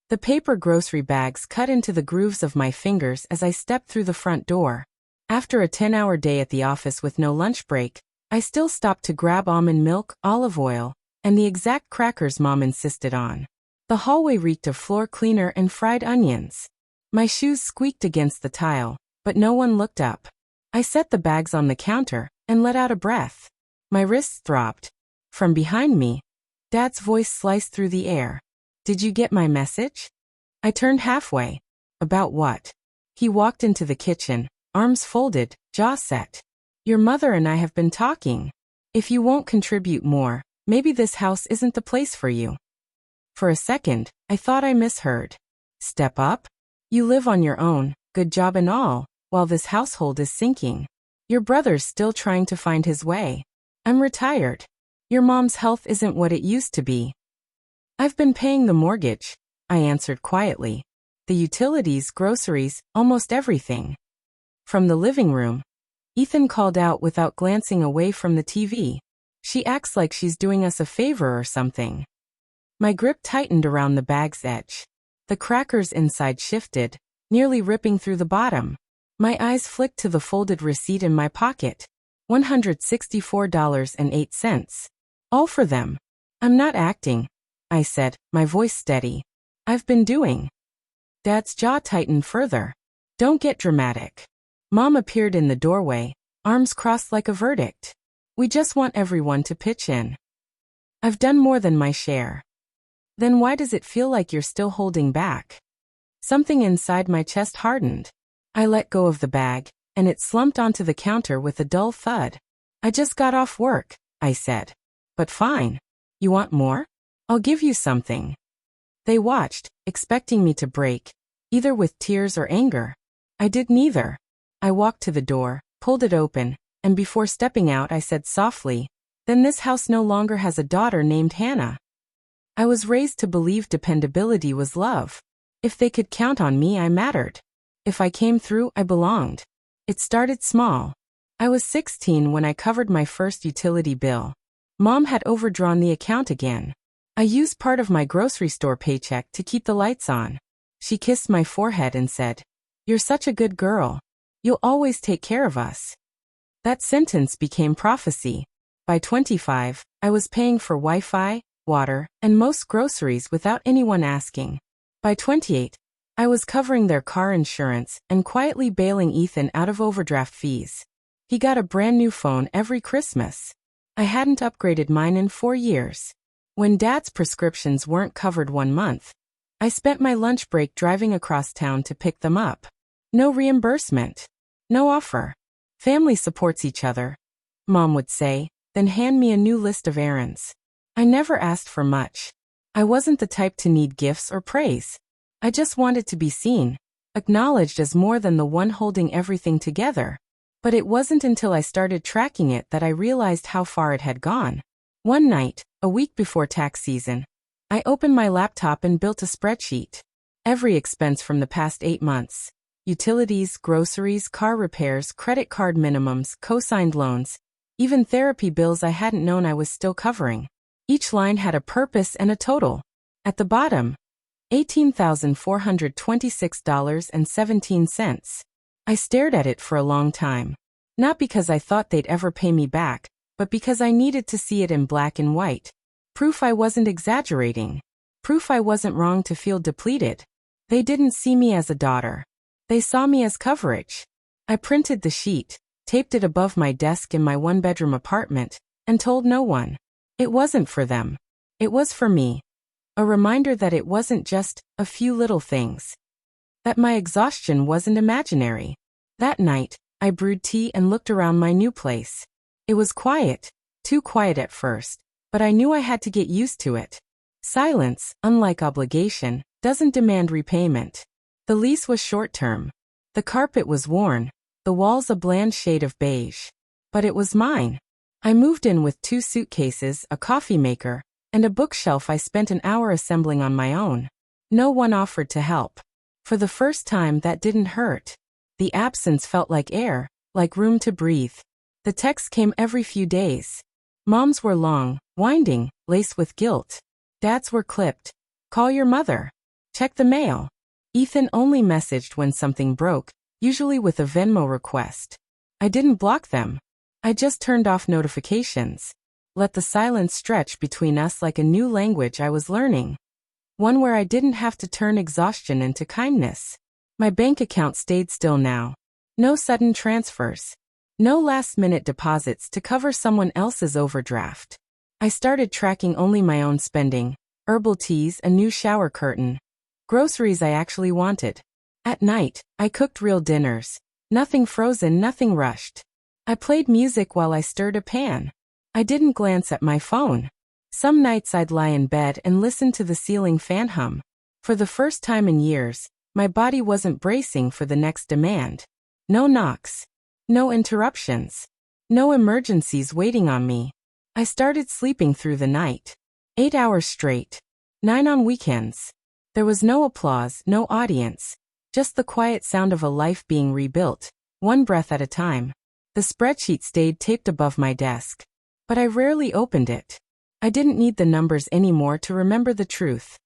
The paper grocery bags cut into the grooves of my fingers as I stepped through the front door. After a 10-hour day at the office with no lunch break, I still stopped to grab almond milk, olive oil, and the exact crackers Mom insisted on. The hallway reeked of floor cleaner and fried onions. My shoes squeaked against the tile, but no one looked up. I set the bags on the counter and let out a breath. My wrists throbbed. From behind me, Dad's voice sliced through the air. "Did you get my message?" I turned halfway. "About what?" He walked into the kitchen, arms folded, jaw set. "Your mother and I have been talking. If you won't contribute more, maybe this house isn't the place for you." For a second, I thought I misheard. "Step up? You live on your own, good job and all, while this household is sinking. Your brother's still trying to find his way. I'm retired. Your mom's health isn't what it used to be." "I've been paying the mortgage," I answered quietly. "The utilities, groceries, almost everything." From the living room, Ethan called out without glancing away from the TV. "She acts like she's doing us a favor or something." My grip tightened around the bag's edge. The crackers inside shifted, nearly ripping through the bottom. My eyes flicked to the folded receipt in my pocket. $164.08. All for them. "I'm not acting," I said, my voice steady. "I've been doing." Dad's jaw tightened further. "Don't get dramatic." Mom appeared in the doorway, arms crossed like a verdict. "We just want everyone to pitch in. I've done more than my share." "Then why does it feel like you're still holding back?" Something inside my chest hardened. I let go of the bag, and it slumped onto the counter with a dull thud. "I just got off work," I said. "But fine. You want more? I'll give you something." They watched, expecting me to break, either with tears or anger. I did neither. I walked to the door, pulled it open, and before stepping out I said softly, "Then this house no longer has a daughter named Hannah." I was raised to believe dependability was love. If they could count on me, I mattered. If I came through, I belonged. It started small. I was 16 when I covered my first utility bill. Mom had overdrawn the account again. I used part of my grocery store paycheck to keep the lights on. She kissed my forehead and said, "You're such a good girl. You'll always take care of us." That sentence became prophecy. By 25, I was paying for Wi-Fi, water, and most groceries without anyone asking. By 28, I was covering their car insurance and quietly bailing Ethan out of overdraft fees. He got a brand new phone every Christmas. I hadn't upgraded mine in 4 years. When Dad's prescriptions weren't covered 1 month, I spent my lunch break driving across town to pick them up. No reimbursement. No offer. "Family supports each other," Mom would say, then hand me a new list of errands. I never asked for much. I wasn't the type to need gifts or praise. I just wanted to be seen, acknowledged as more than the one holding everything together. But it wasn't until I started tracking it that I realized how far it had gone. One night, a week before tax season, I opened my laptop and built a spreadsheet. Every expense from the past 8 months. Utilities, groceries, car repairs, credit card minimums, co-signed loans, even therapy bills I hadn't known I was still covering. Each line had a purpose and a total. At the bottom, $18,426.17. I stared at it for a long time. Not because I thought they'd ever pay me back, but because I needed to see it in black and white. Proof I wasn't exaggerating. Proof I wasn't wrong to feel depleted. They didn't see me as a daughter. They saw me as coverage. I printed the sheet, taped it above my desk in my 1-bedroom apartment, and told no one. It wasn't for them. It was for me. A reminder that it wasn't just a few little things. That my exhaustion wasn't imaginary. That night, I brewed tea and looked around my new place. It was quiet, too quiet at first, but I knew I had to get used to it. Silence, unlike obligation, doesn't demand repayment. The lease was short-term. The carpet was worn, the walls a bland shade of beige. But it was mine. I moved in with 2 suitcases, a coffee maker, and a bookshelf I spent an hour assembling on my own. No one offered to help. For the first time, that didn't hurt. The absence felt like air, like room to breathe. The texts came every few days. Mom's were long, winding, laced with guilt. Dad's were clipped. "Call your mother. Check the mail. Ethan only messaged when something broke, usually with a Venmo request. I didn't block them. I just turned off notifications. Let the silence stretch between us like a new language I was learning. One where I didn't have to turn exhaustion into kindness. My bank account stayed still now. No sudden transfers. No last-minute deposits to cover someone else's overdraft. I started tracking only my own spending. Herbal teas, a new shower curtain. Groceries I actually wanted. At night, I cooked real dinners. Nothing frozen, nothing rushed. I played music while I stirred a pan. I didn't glance at my phone. Some nights I'd lie in bed and listen to the ceiling fan hum. For the first time in years, my body wasn't bracing for the next demand. No knocks. No interruptions. No emergencies waiting on me. I started sleeping through the night. 8 hours straight. 9 on weekends. There was no applause, no audience. Just the quiet sound of a life being rebuilt, one breath at a time. The spreadsheet stayed taped above my desk. But I rarely opened it. I didn't need the numbers anymore to remember the truth.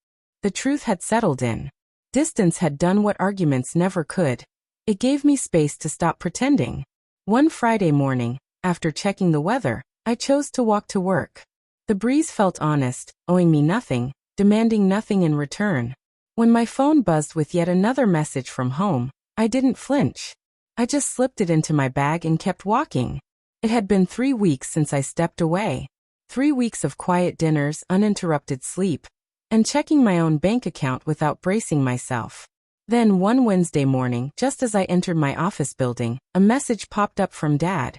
The truth had settled in. Distance had done what arguments never could. It gave me space to stop pretending. One Friday morning, after checking the weather, I chose to walk to work. The breeze felt honest, owing me nothing, demanding nothing in return. When my phone buzzed with yet another message from home, I didn't flinch. I just slipped it into my bag and kept walking. It had been 3 weeks since I stepped away. 3 weeks of quiet dinners, uninterrupted sleep, and checking my own bank account without bracing myself. Then one Wednesday morning, just as I entered my office building, a message popped up from Dad.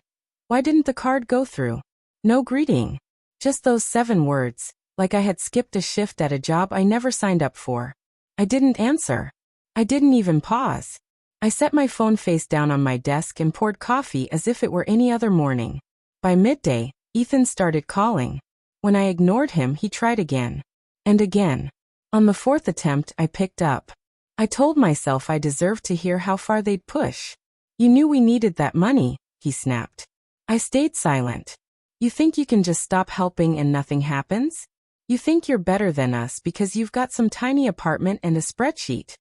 Why didn't the card go through? No greeting. Just those 7 words, like I had skipped a shift at a job I never signed up for. I didn't answer. I didn't even pause. I set my phone face down on my desk and poured coffee as if it were any other morning. By midday, Ethan started calling. When I ignored him, he tried again. And again. On the 4th attempt, I picked up. I told myself I deserved to hear how far they'd push. You knew we needed that money, he snapped. I stayed silent. You think you can just stop helping and nothing happens? You think you're better than us because you've got some tiny apartment and a spreadsheet.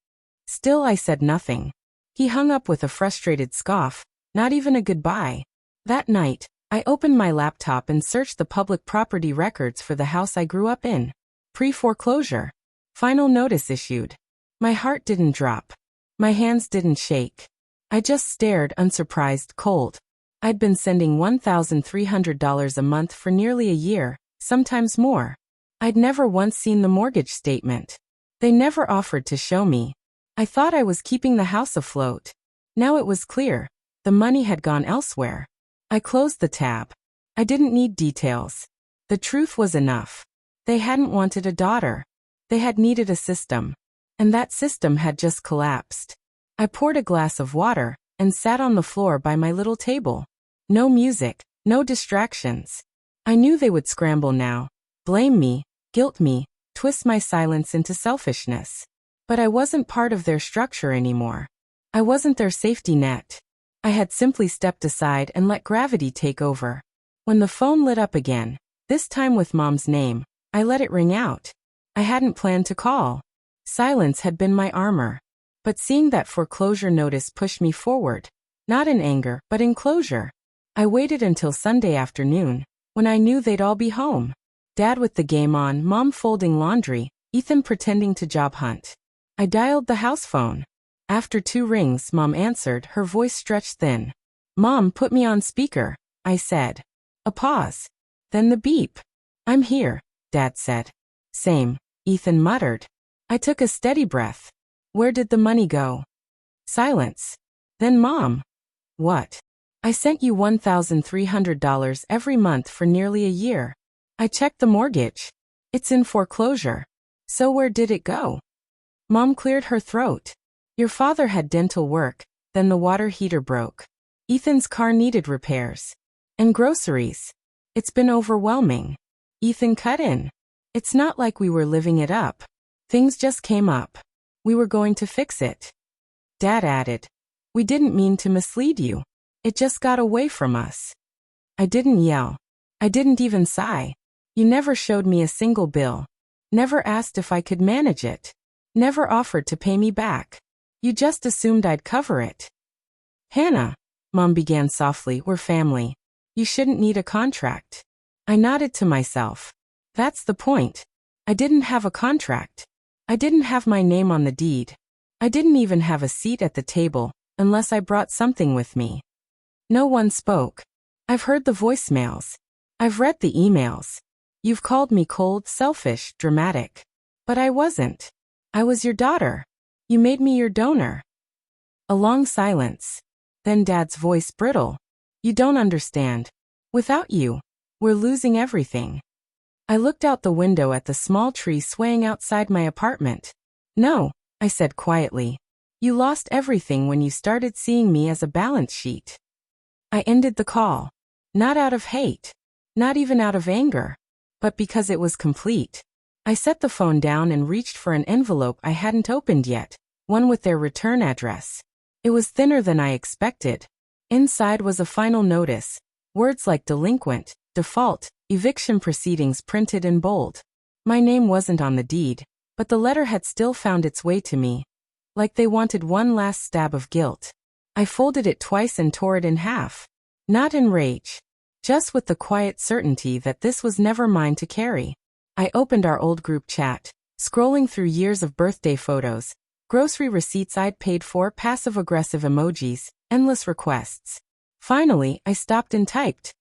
Still, I said nothing. He hung up with a frustrated scoff, not even a goodbye. That night, I opened my laptop and searched the public property records for the house I grew up in. Pre-foreclosure. Final notice issued. My heart didn't drop. My hands didn't shake. I just stared, unsurprised, cold. I'd been sending $1,300 a month for nearly a year, sometimes more. I'd never once seen the mortgage statement. They never offered to show me. I thought I was keeping the house afloat. Now it was clear. The money had gone elsewhere. I closed the tab. I didn't need details. The truth was enough. They hadn't wanted a daughter. They had needed a system. And that system had just collapsed. I poured a glass of water and sat on the floor by my little table. No music, no distractions. I knew they would scramble now. Blame me, guilt me, twist my silence into selfishness. But I wasn't part of their structure anymore. I wasn't their safety net. I had simply stepped aside and let gravity take over. When the phone lit up again, this time with Mom's name, I let it ring out. I hadn't planned to call. Silence had been my armor. But seeing that foreclosure notice pushed me forward, not in anger, but in closure. I waited until Sunday afternoon, when I knew they'd all be home. Dad with the game on, Mom folding laundry, Ethan pretending to job hunt. I dialed the house phone. After 2 rings, Mom answered, her voice stretched thin. Mom, put me on speaker, I said. A pause. Then the beep. I'm here, Dad said. Same, Ethan muttered. I took a steady breath. Where did the money go? Silence. Then Mom. What? I sent you $1,300 every month for nearly a year. I checked the mortgage. It's in foreclosure. So where did it go? Mom cleared her throat. Your father had dental work, then the water heater broke. Ethan's car needed repairs. And groceries. It's been overwhelming. Ethan cut in. It's not like we were living it up. Things just came up. We were going to fix it. Dad added. We didn't mean to mislead you. It just got away from us. I didn't yell. I didn't even sigh. You never showed me a single bill. Never asked if I could manage it. Never offered to pay me back. You just assumed I'd cover it. Hannah, Mom began softly, we're family. You shouldn't need a contract. I nodded to myself. That's the point. I didn't have a contract. I didn't have my name on the deed. I didn't even have a seat at the table, unless I brought something with me. No one spoke. I've heard the voicemails. I've read the emails. You've called me cold, selfish, dramatic. But I wasn't. I was your daughter. You made me your donor. A long silence. Then Dad's voice brittle. You don't understand. Without you, we're losing everything. I looked out the window at the small tree swaying outside my apartment. No, I said quietly. You lost everything when you started seeing me as a balance sheet. I ended the call. Not out of hate. Not even out of anger. But because it was complete. I set the phone down and reached for an envelope I hadn't opened yet, one with their return address. It was thinner than I expected. Inside was a final notice, words like delinquent, default, eviction proceedings printed in bold. My name wasn't on the deed, but the letter had still found its way to me. Like they wanted one last stab of guilt. I folded it twice and tore it in half. Not in rage. Just with the quiet certainty that this was never mine to carry. I opened our old group chat, scrolling through years of birthday photos, grocery receipts I'd paid for, passive-aggressive emojis, endless requests. Finally, I stopped and typed.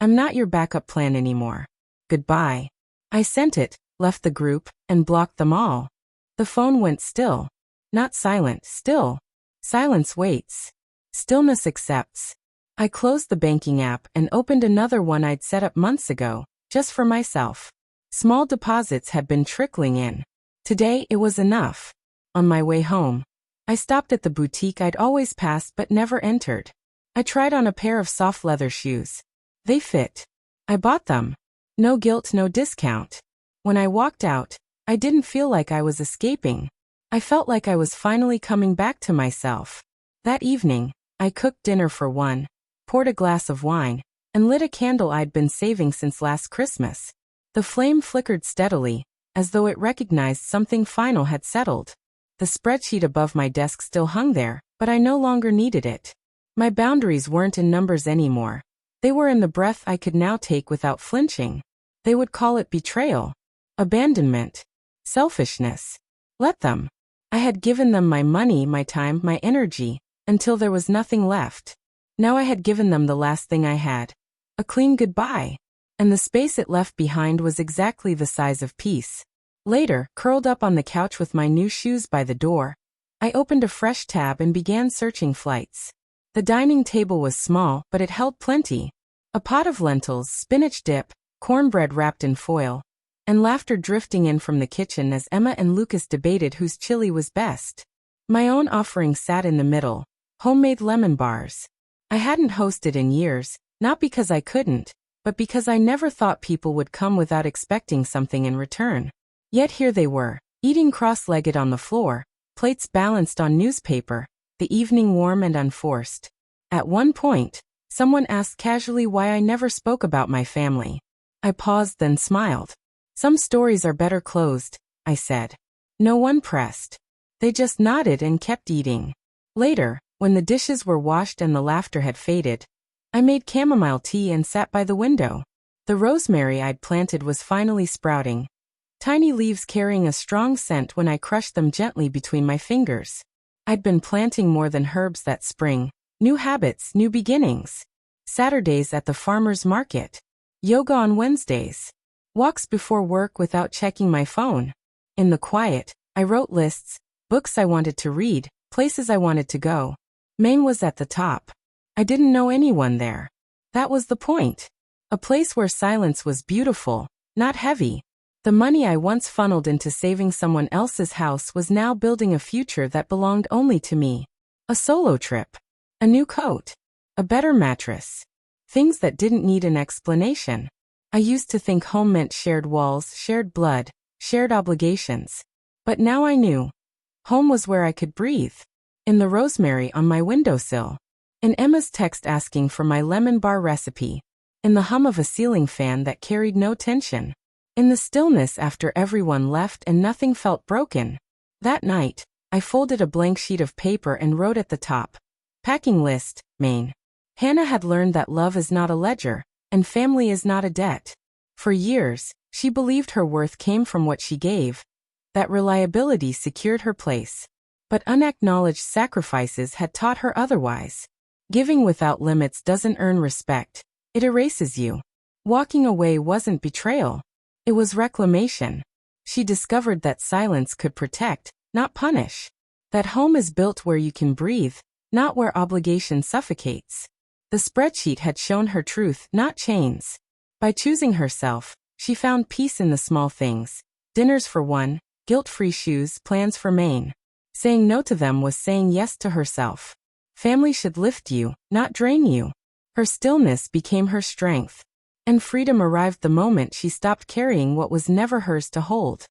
I'm not your backup plan anymore. Goodbye. I sent it, left the group, and blocked them all. The phone went still. Not silent, still. Silence waits. Stillness accepts. I closed the banking app and opened another one I'd set up months ago, just for myself. Small deposits had been trickling in. Today it was enough. On my way home, I stopped at the boutique I'd always passed but never entered. I tried on a pair of soft leather shoes. They fit. I bought them. No guilt, no discount. When I walked out, I didn't feel like I was escaping. I felt like I was finally coming back to myself. That evening, I cooked dinner for one, poured a glass of wine, and lit a candle I'd been saving since last Christmas. The flame flickered steadily, as though it recognized something final had settled. The spreadsheet above my desk still hung there, but I no longer needed it. My boundaries weren't in numbers anymore. They were in the breath I could now take without flinching. They would call it betrayal, abandonment, selfishness. Let them. I had given them my money, my time, my energy, until there was nothing left. Now I had given them the last thing I had. A clean goodbye. And the space it left behind was exactly the size of peace. Later, curled up on the couch with my new shoes by the door, I opened a fresh tab and began searching flights. The dining table was small, but it held plenty. A pot of lentils, spinach dip, cornbread wrapped in foil, and laughter drifting in from the kitchen as Emma and Lucas debated whose chili was best. My own offering sat in the middle, homemade lemon bars. I hadn't hosted in years, not because I couldn't, but because I never thought people would come without expecting something in return. Yet here they were, eating cross-legged on the floor, plates balanced on newspaper, the evening warm and unforced. At one point, someone asked casually why I never spoke about my family. I paused, then smiled. Some stories are better closed, I said. No one pressed. They just nodded and kept eating. Later, when the dishes were washed and the laughter had faded, I made chamomile tea and sat by the window. The rosemary I'd planted was finally sprouting, tiny leaves carrying a strong scent when I crushed them gently between my fingers. I'd been planting more than herbs that spring. New habits, new beginnings. Saturdays at the farmer's market. Yoga on Wednesdays. Walks before work without checking my phone. In the quiet, I wrote lists, books I wanted to read, places I wanted to go. Maine was at the top. I didn't know anyone there. That was the point. A place where silence was beautiful, not heavy. The money I once funneled into saving someone else's house was now building a future that belonged only to me. A solo trip. A new coat. A better mattress. Things that didn't need an explanation. I used to think home meant shared walls, shared blood, shared obligations. But now I knew. Home was where I could breathe. In the rosemary on my windowsill. In Emma's text asking for my lemon bar recipe. In the hum of a ceiling fan that carried no tension. In the stillness after everyone left and nothing felt broken. That night, I folded a blank sheet of paper and wrote at the top, "Packing list, Maine." Hannah had learned that love is not a ledger, and family is not a debt. For years, she believed her worth came from what she gave, that reliability secured her place. But unacknowledged sacrifices had taught her otherwise. Giving without limits doesn't earn respect, it erases you. Walking away wasn't betrayal, it was reclamation. She discovered that silence could protect, not punish. That home is built where you can breathe, not where obligation suffocates. The spreadsheet had shown her truth, not chains. By choosing herself, she found peace in the small things. Dinners for one, guilt-free shoes, plans for Maine. Saying no to them was saying yes to herself. Family should lift you, not drain you. Her stillness became her strength. And freedom arrived the moment she stopped carrying what was never hers to hold.